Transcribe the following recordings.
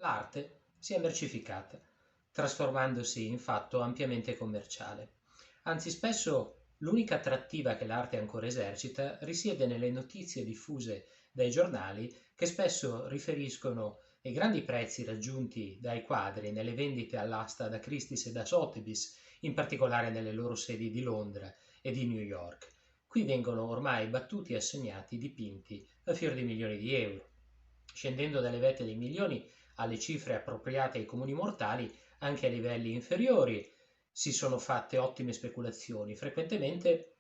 l'arte si è mercificata, trasformandosi in fatto ampiamente commerciale. Anzi, spesso l'unica attrattiva che l'arte ancora esercita risiede nelle notizie diffuse dai giornali che spesso riferiscono ai grandi prezzi raggiunti dai quadri nelle vendite all'asta da Christie's e da Sotheby's, in particolare nelle loro sedi di Londra e di New York. Qui vengono ormai battuti e assegnati dipinti a fior di milioni di euro. Scendendo dalle vette dei milioni alle cifre appropriate ai comuni mortali, anche a livelli inferiori si sono fatte ottime speculazioni. Frequentemente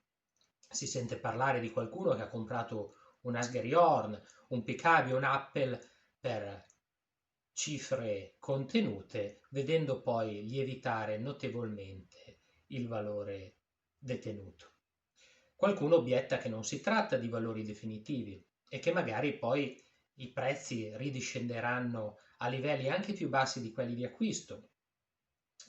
si sente parlare di qualcuno che ha comprato un Asgari Horn, un Picabia, un Apple per cifre contenute, vedendo poi lievitare notevolmente il valore detenuto. Qualcuno obietta che non si tratta di valori definitivi e che magari poi i prezzi ridiscenderanno a livelli anche più bassi di quelli di acquisto,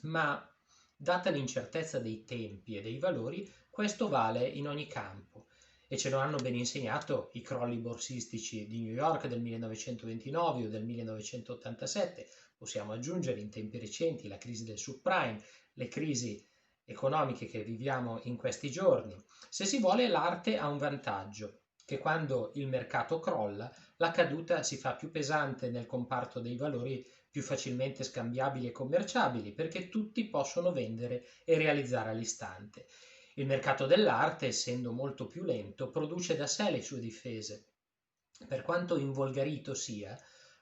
ma data l'incertezza dei tempi e dei valori, questo vale in ogni campo e ce lo hanno ben insegnato i crolli borsistici di New York del 1929 o del 1987. Possiamo aggiungere in tempi recenti la crisi del subprime, le crisi economiche che viviamo in questi giorni. Se si vuole, l'arte ha un vantaggio, che quando il mercato crolla, la caduta si fa più pesante nel comparto dei valori più facilmente scambiabili e commerciabili, perché tutti possono vendere e realizzare all'istante. Il mercato dell'arte, essendo molto più lento, produce da sé le sue difese. Per quanto involgarito sia,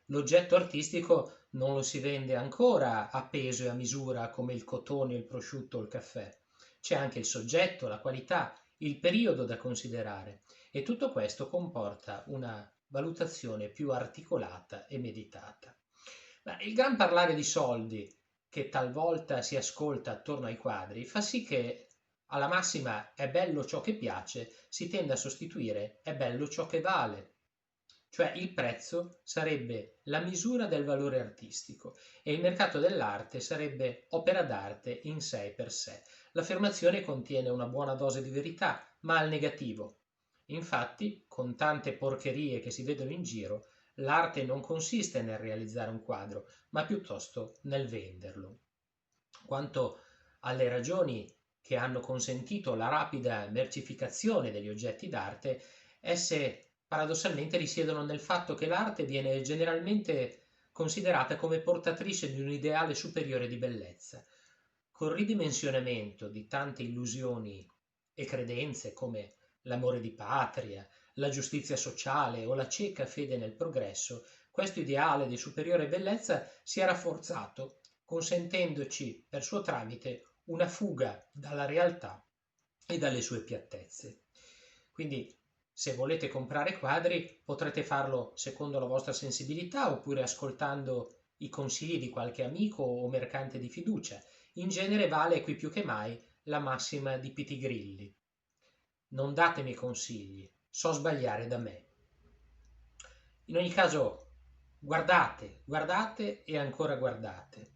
l'oggetto artistico non lo si vende ancora a peso e a misura come il cotone, il prosciutto o il caffè. C'è anche il soggetto, la qualità, il periodo da considerare e tutto questo comporta una valutazione più articolata e meditata. Ma il gran parlare di soldi che talvolta si ascolta attorno ai quadri fa sì che alla massima è bello ciò che piace si tenda a sostituire è bello ciò che vale. Cioè il prezzo sarebbe la misura del valore artistico e il mercato dell'arte sarebbe opera d'arte in sé e per sé. L'affermazione contiene una buona dose di verità, ma al negativo. Infatti, con tante porcherie che si vedono in giro, l'arte non consiste nel realizzare un quadro, ma piuttosto nel venderlo. Quanto alle ragioni che hanno consentito la rapida mercificazione degli oggetti d'arte, esse paradossalmente risiedono nel fatto che l'arte viene generalmente considerata come portatrice di un ideale superiore di bellezza. Col ridimensionamento di tante illusioni e credenze come l'amore di patria, la giustizia sociale o la cieca fede nel progresso, questo ideale di superiore bellezza si è rafforzato, consentendoci per suo tramite una fuga dalla realtà e dalle sue piattezze. Quindi, se volete comprare quadri, potrete farlo secondo la vostra sensibilità oppure ascoltando i consigli di qualche amico o mercante di fiducia. In genere vale qui più che mai la massima di Pitigrilli. Non datemi consigli, so sbagliare da me. In ogni caso, guardate, guardate e ancora guardate.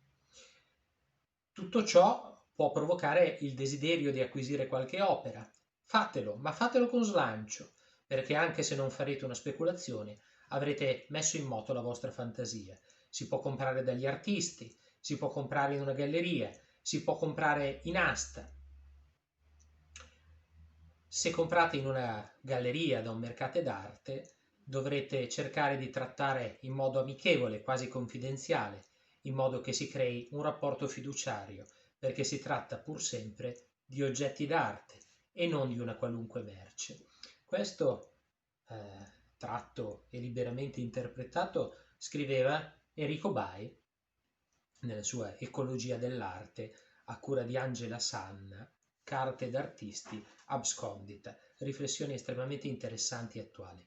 Tutto ciò può provocare il desiderio di acquisire qualche opera. Fatelo, ma fatelo con slancio, perché anche se non farete una speculazione, avrete messo in moto la vostra fantasia. Si può comprare dagli artisti, si può comprare in una galleria, si può comprare in asta. Se comprate in una galleria da un mercante d'arte, dovrete cercare di trattare in modo amichevole, quasi confidenziale, in modo che si crei un rapporto fiduciario, perché si tratta pur sempre di oggetti d'arte e non di una qualunque merce. Questo, tratto e liberamente interpretato, scriveva Enrico Bai nella sua Ecologia dell'arte a cura di Angela Sanna, Carte d'artisti abscondita, riflessioni estremamente interessanti e attuali.